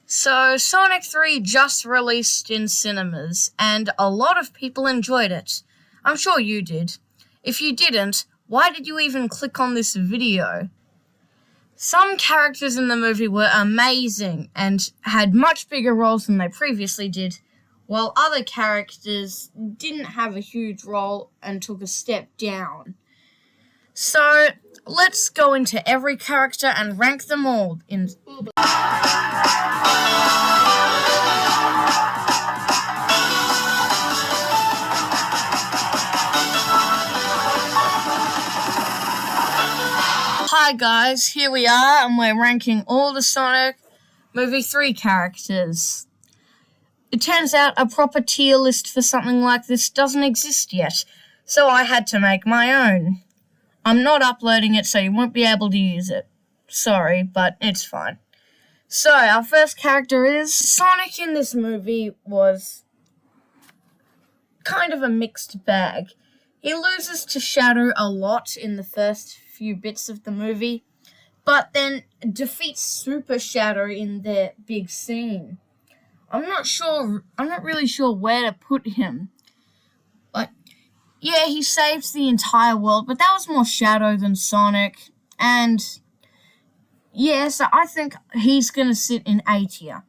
So, Sonic 3 just released in cinemas, and a lot of people enjoyed it. I'm sure you did. If you didn't, why did you even click on this video? Some characters in the movie were amazing and had much bigger roles than they previously did, while other characters didn't have a huge role and took a step down. So, let's go into every character and rank them all in... Hi guys, here we are, and we're ranking all the Sonic Movie 3 characters. It turns out a proper tier list for something like this doesn't exist yet, so I had to make my own. I'm not uploading it, so you won't be able to use it. Sorry, but it's fine. So, our first character is... Sonic in this movie was kind of a mixed bag. He loses to Shadow a lot in the first few bits of the movie, but then defeats Super Shadow in their big scene. I'm not really sure where to put him. Yeah, he saves the entire world, but that was more Shadow than Sonic, and yeah, so I think he's gonna sit in A tier.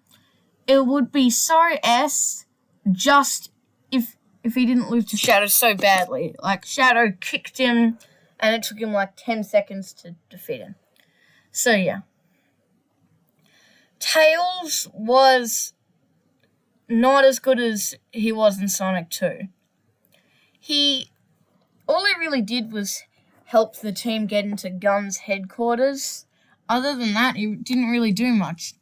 It would be so S just if he didn't lose to Shadow so badly. Like, Shadow kicked him, and it took him like 10 seconds to defeat him. So, yeah. Tails was not as good as he was in Sonic 2. All he really did was help the team get into Gun's headquarters. Other than that, he didn't really do much.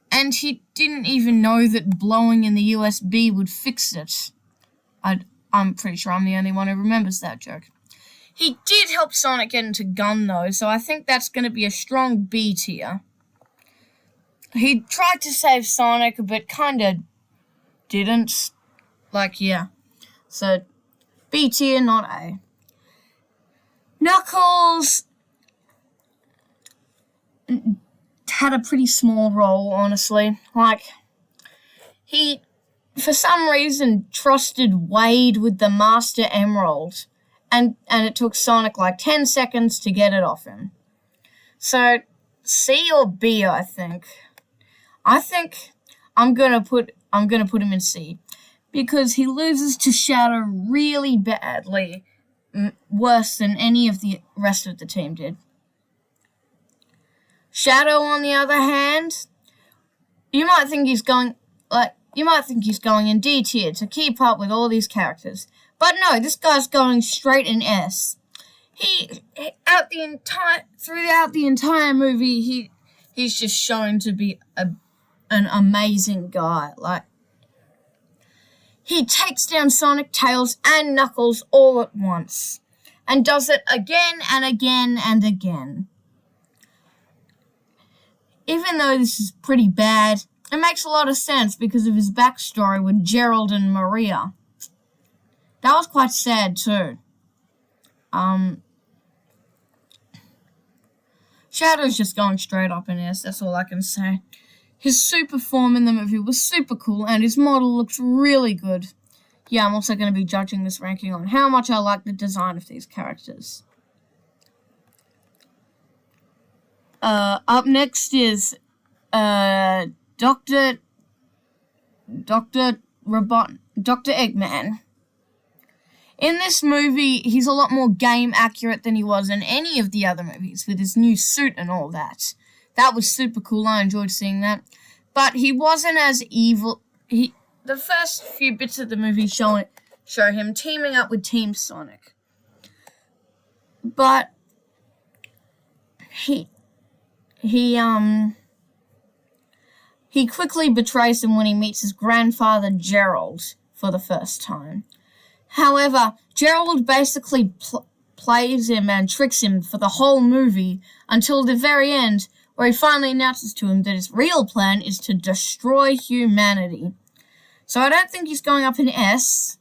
And he didn't even know that blowing in the USB would fix it. I'm pretty sure I'm the only one who remembers that joke. He did help Sonic get into Gun, though, so I think that's going to be a strong B tier. He tried to save Sonic, but kind of didn't. Yeah. So, B tier, not A. Knuckles had a pretty small role, honestly. He, for some reason, trusted Wade with the Master Emerald, and it took Sonic 10 seconds to get it off him. So, C or B, I think. I think I'm gonna put him in C, because he loses to Shadow really badly, worse than any of the rest of the team did. Shadow, on the other hand, you might think he's going in D tier to keep up with all these characters. But no, this guy's going straight in S. Throughout the entire movie, he's just shown to be an amazing guy. He takes down Sonic, Tails, and Knuckles all at once, and does it again and again and again. Even though this is pretty bad, it makes a lot of sense because of his backstory with Gerald and Maria. That was quite sad too. Shadow's just going straight up in S, that's all I can say. His super form in the movie was super cool, and his model looks really good. Yeah, I'm also going to be judging this ranking on how much I like the design of these characters. Up next is Dr. Eggman. In this movie, he's a lot more game accurate than he was in any of the other movies, with his new suit and all that. That was super cool, I enjoyed seeing that. But he wasn't as evil. The first few bits of the movie show him teaming up with Team Sonic. But he quickly betrays him when he meets his grandfather, Gerald, for the first time. However, Gerald basically plays him and tricks him for the whole movie until the very end, where he finally announces to him that his real plan is to destroy humanity. So I don't think he's going up in S,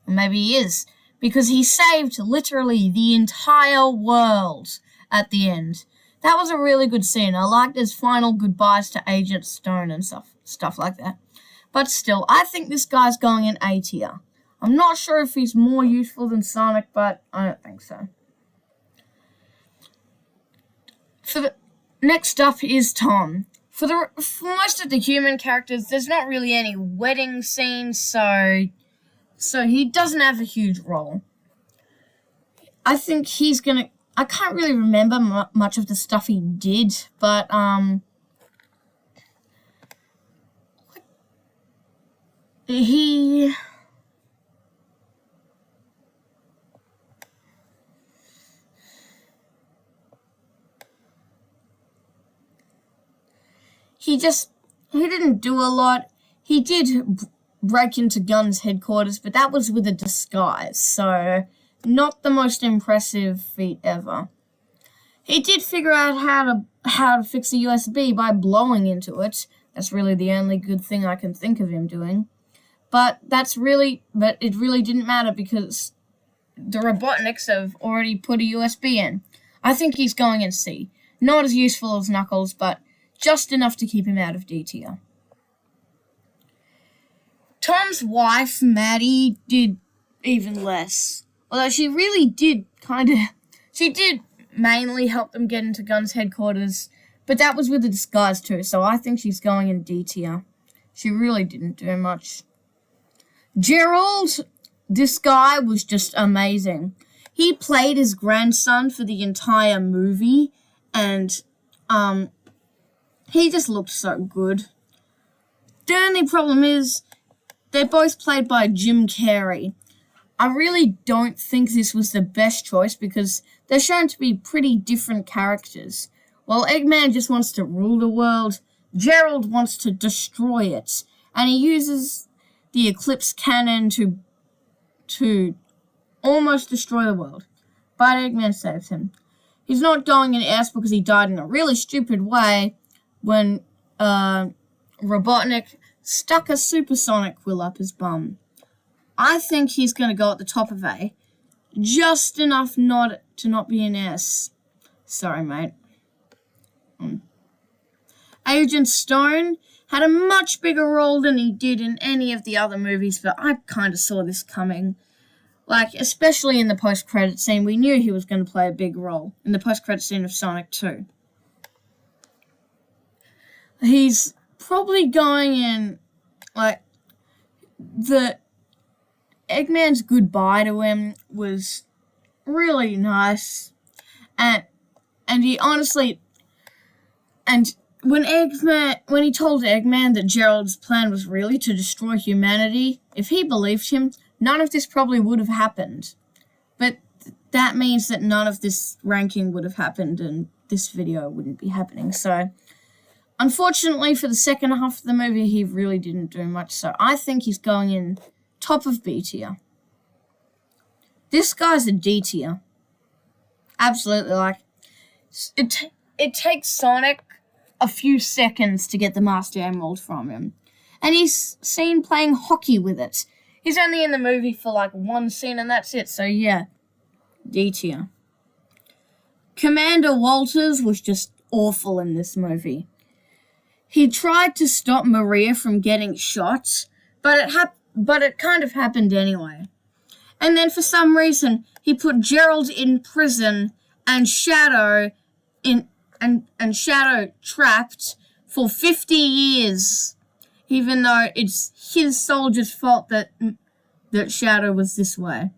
or maybe he is, because he saved literally the entire world at the end. That was a really good scene. I liked his final goodbyes to Agent Stone and stuff like that. But still, I think this guy's going in A tier. I'm not sure if he's more useful than Sonic, but I don't think so. Next up is Tom. For most of the human characters, there's not really any wedding scenes, so he doesn't have a huge role. I think he's gonna. I can't really remember much of the stuff he did, but he didn't do a lot. He did break into Gunn's headquarters, but that was with a disguise, so not the most impressive feat ever. He did figure out how to fix a USB by blowing into it. That's really the only good thing I can think of him doing. But it really didn't matter because the Robotniks have already put a USB in. I think he's going in C. Not as useful as Knuckles, but just enough to keep him out of D tier. Tom's wife, Maddie, did even less. Although she really did she did mainly help them get into Gunn's headquarters, but that was with a disguise too, so I think she's going in D tier. She really didn't do much. Gerald, this guy was just amazing. He played his grandson for the entire movie, and he just looked so good. The only problem is they're both played by Jim Carrey. I really don't think this was the best choice because they're shown to be pretty different characters. While Eggman just wants to rule the world, Gerald wants to destroy it, and he uses the Eclipse Cannon to almost destroy the world. But Eggman saves him. He's not going in S because he died in a really stupid way when Robotnik stuck a supersonic quill up his bum. I think he's going to go at the top of A. Just enough to not be an S. Sorry, mate. Agent Stone had a much bigger role than he did in any of the other movies, but I kind of saw this coming. Like, especially in the post-credit scene, we knew he was going to play a big role in the post-credit scene of Sonic 2. He's probably going in, like, the Eggman's goodbye to him was really nice, and he honestly, and when he told Eggman that Gerald's plan was really to destroy humanity, if he believed him, none of this probably would have happened. But that means that none of this ranking would have happened, and this video wouldn't be happening. So, unfortunately for the second half of the movie, he really didn't do much. So I think he's going in top of B tier. This guy's a D tier. Absolutely, like, it takes Sonic a few seconds to get the Master Emerald from him. And he's seen playing hockey with it. He's only in the movie for like one scene and that's it, so yeah, D tier. Commander Walters was just awful in this movie. He tried to stop Maria from getting shot, but it kind of happened anyway. And then for some reason, he put Gerald in prison and Shadow Shadow trapped for 50 years, even though it's his soldier's fault that Shadow was this way.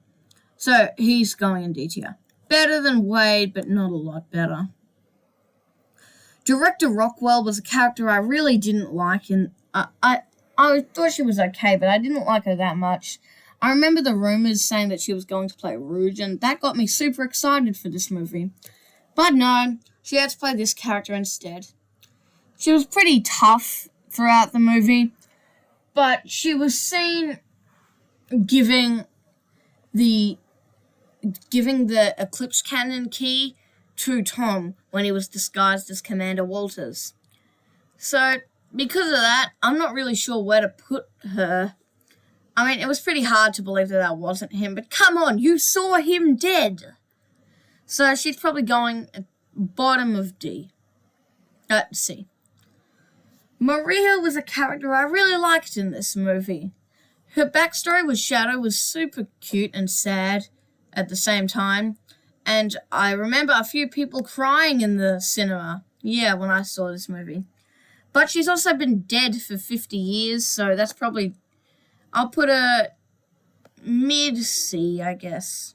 So he's going in D tier. Better than Wade, but not a lot better. Director Rockwell was a character I really didn't like, and I thought she was okay, but I didn't like her that much. I remember the rumors saying that she was going to play Rouge, and that got me super excited for this movie. But no, she had to play this character instead. She was pretty tough throughout the movie, but she was seen giving the Eclipse Cannon key to Tom when he was disguised as Commander Walters. So, because of that, I'm not really sure where to put her. I mean, it was pretty hard to believe that wasn't him, but come on, you saw him dead! So she's probably going bottom of D. C. Maria was a character I really liked in this movie. Her backstory with Shadow was super cute and sad at the same time, and I remember a few people crying in the cinema, when I saw this movie. But she's also been dead for 50 years, so that's probably... I'll put a mid-C, I guess.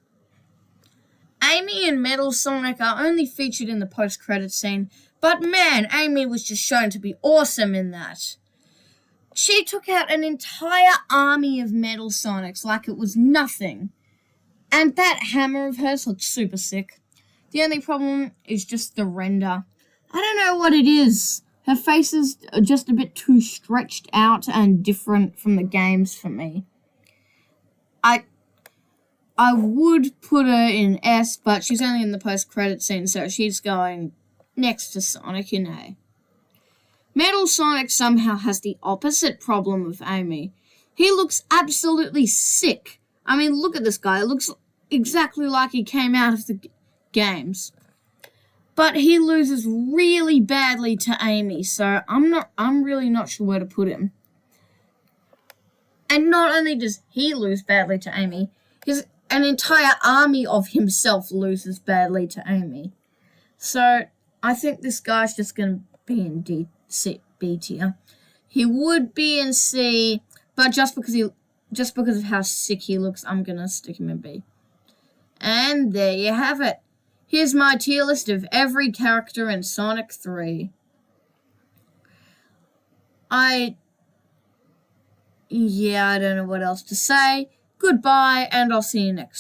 Amy and Metal Sonic are only featured in the post-credits scene, but man, Amy was just shown to be awesome in that. She took out an entire army of Metal Sonics like it was nothing. And that hammer of hers looked super sick. The only problem is just the render. I don't know what it is. Her face is just a bit too stretched out and different from the games for me. I would put her in S, but she's only in the post-credit scene, so she's going next to Sonic in A. Metal Sonic somehow has the opposite problem of Amy. He looks absolutely sick. I mean, look at this guy. It looks exactly like he came out of the games. But he loses really badly to Amy, so I'm really not sure where to put him. And not only does he lose badly to Amy, an entire army of himself loses badly to Amy. So I think this guy's just going to be in B tier. He would be in C, but just because of how sick he looks, I'm going to stick him in B. And there you have it. Here's my tier list of every character in Sonic 3. I don't know what else to say. Goodbye, and I'll see you next time.